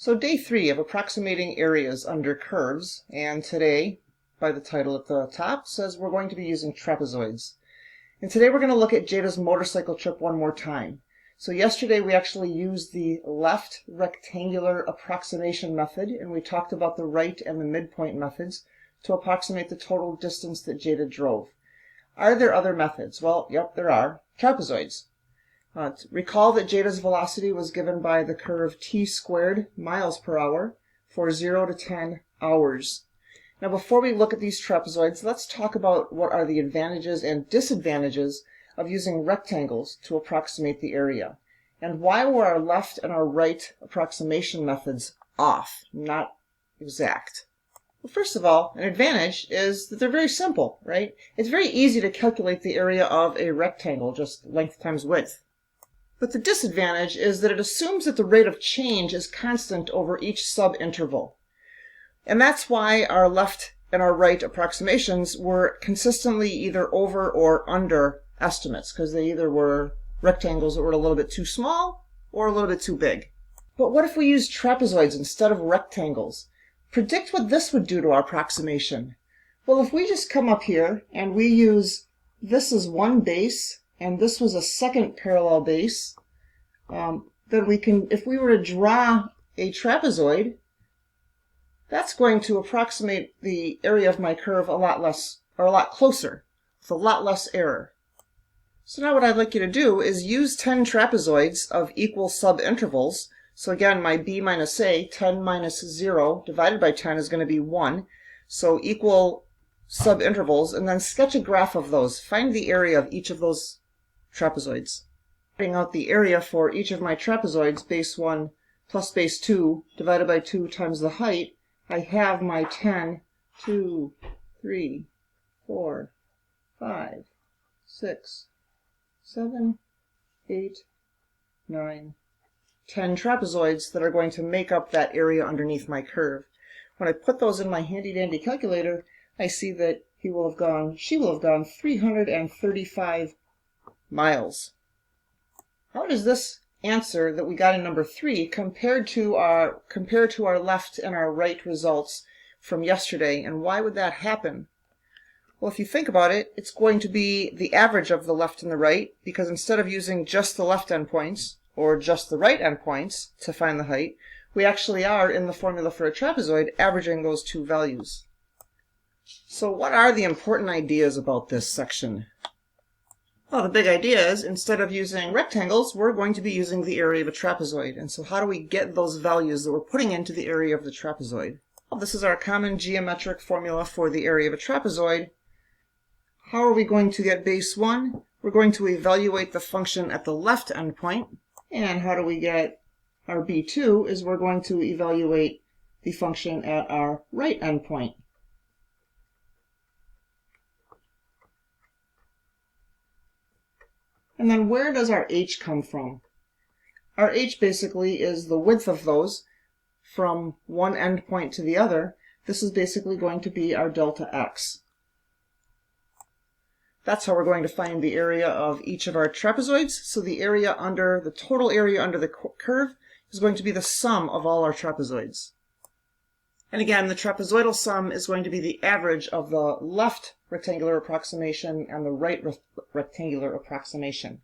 So day 3 of approximating areas under curves, and today, by the title at the top, says we're going to be using trapezoids. And today we're going to look at Jada's motorcycle trip one more time. So yesterday we actually used the left rectangular approximation method, and we talked about the right and the midpoint methods to approximate the total distance that Jada drove. Are there other methods? Well, yep, there are. Trapezoids. Recall that Jada's velocity was given by the curve t squared miles per hour for 0 to 10 hours. Now before we look at these trapezoids, let's talk about what are the advantages and disadvantages of using rectangles to approximate the area. And why were our left and our right approximation methods off, not exact? Well, first of all, an advantage is that they're very simple, right? It's very easy to calculate the area of a rectangle, just length times width. But the disadvantage is that it assumes that the rate of change is constant over each subinterval. And that's why our left and our right approximations were consistently either over or under estimates, because they either were rectangles that were a little bit too small or a little bit too big. But what if we use trapezoids instead of rectangles? Predict what this would do to our approximation. Well, if we just come up here and we use this as one base, and this was a second parallel base, then we can, if we were to draw a trapezoid, that's going to approximate the area of my curve a lot less, or a lot closer, with a lot less error. So now what I'd like you to do is use 10 trapezoids of equal subintervals. So again, my b minus a, 10 minus 0 divided by 10 is going to be 1. So equal subintervals, and then sketch a graph of those. Find the area of each of those trapezoids. Writing out the area for each of my trapezoids, base 1 plus base 2 divided by 2 times the height, I have my 10, 2, 3, 4, 5, 6, 7, 8, 9, 10 trapezoids that are going to make up that area underneath my curve. When I put those in my handy-dandy calculator, I see that she will have gone 335 miles. How does this answer that we got in number 3 compare to our left and our right results from yesterday, and why would that happen? Well, if you think about it, it's going to be the average of the left and the right, because instead of using just the left endpoints or just the right endpoints to find the height, we actually are, in the formula for a trapezoid, averaging those two values. So what are the important ideas about this section? Well, the big idea is, instead of using rectangles, we're going to be using the area of a trapezoid. And so how do we get those values that we're putting into the area of the trapezoid? Well, this is our common geometric formula for the area of a trapezoid. How are we going to get base 1? We're going to evaluate the function at the left endpoint. And how do we get our b2 is we're going to evaluate the function at our right endpoint. And then where does our h come from? Our h basically is the width of those from one endpoint to the other. This is basically going to be our delta x. That's how we're going to find the area of each of our trapezoids. So the total area under the curve is going to be the sum of all our trapezoids. And again, the trapezoidal sum is going to be the average of the left rectangular approximation and the right rectangular approximation.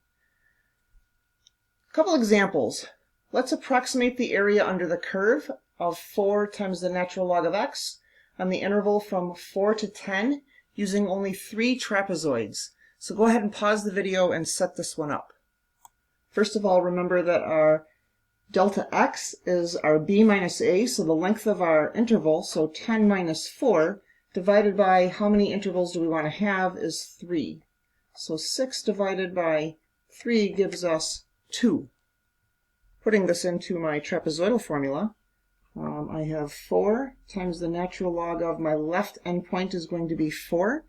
A couple examples. Let's approximate the area under the curve of 4 times the natural log of x on the interval from 4 to 10 using only 3 trapezoids. So go ahead and pause the video and set this one up. First of all, remember that our delta x is our b minus a, so the length of our interval, so 10 minus 4, divided by how many intervals do we want to have is 3. So 6 divided by 3 gives us 2. Putting this into my trapezoidal formula, I have 4 times the natural log of my left endpoint is going to be 4,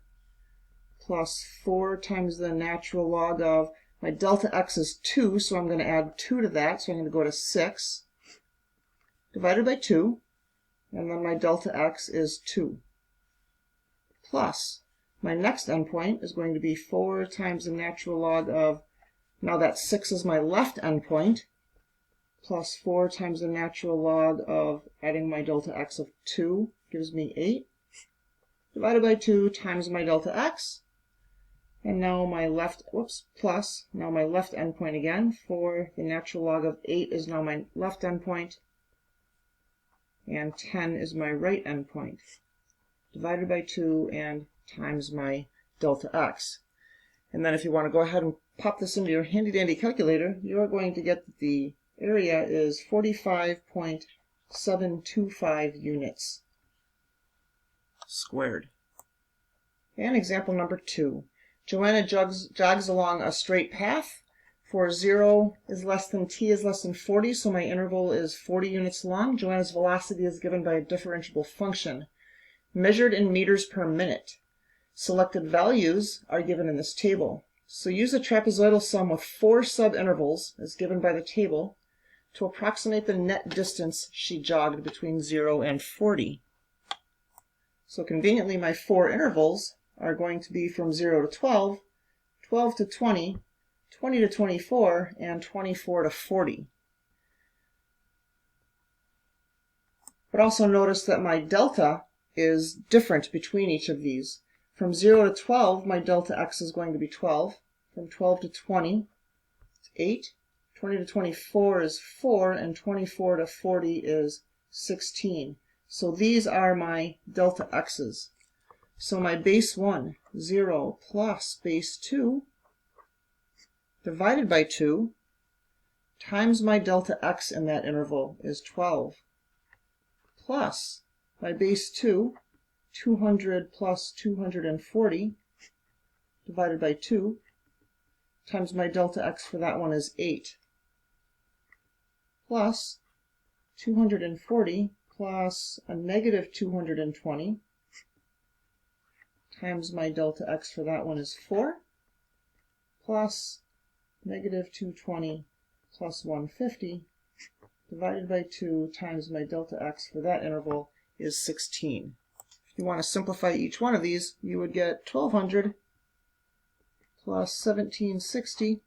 plus 4 times the natural log of my delta x is 2, so I'm going to add 2 to that, so I'm going to go to 6, divided by 2, and then my delta x is 2. Plus, my next endpoint is going to be 4 times the natural log of, now that 6 is my left endpoint, plus 4 times the natural log of adding my delta x of 2 gives me 8, divided by 2 times my delta x, and now my left, now my left endpoint again, for the natural log of 8 is now my left endpoint, and 10 is my right endpoint, divided by 2 and times my delta x. And then if you want to go ahead and pop this into your handy-dandy calculator, you are going to get that the area is 45.725 units squared. And example number 2. Joanna jogs along a straight path for 0 is less than t is less than 40, so my interval is 40 units long. Joanna's velocity is given by a differentiable function, measured in meters per minute. Selected values are given in this table. So use a trapezoidal sum with 4 subintervals, as given by the table, to approximate the net distance she jogged between 0 and 40. So conveniently, my 4 intervals are going to be from 0 to 12, 12 to 20, 20 to 24, and 24 to 40. But also notice that my delta is different between each of these. From 0 to 12, my delta x is going to be 12. From 12 to 20, it's 8. 20 to 24 is 4, and 24 to 40 is 16. So these are my delta x's. So my base 1, 0, plus base 2, divided by 2, times my delta x in that interval is 12, plus my base 2, 200 plus 240, divided by 2, times my delta x for that one is 8, plus 240 plus a negative 220, times my delta x for that one is 4, plus negative 220 plus 150, divided by 2, times my delta x for that interval is 16. If you want to simplify each one of these, you would get 1200 plus 1760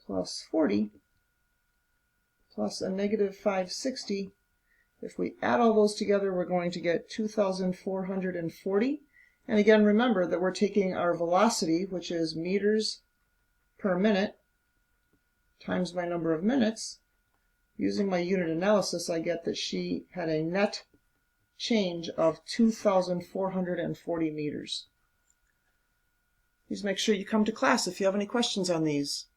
plus 40 plus a negative 560. If we add all those together, we're going to get 2,440. And again, remember that we're taking our velocity, which is meters per minute, times my number of minutes. Using my unit analysis, I get that she had a net change of 2,440 meters. Please make sure you come to class if you have any questions on these.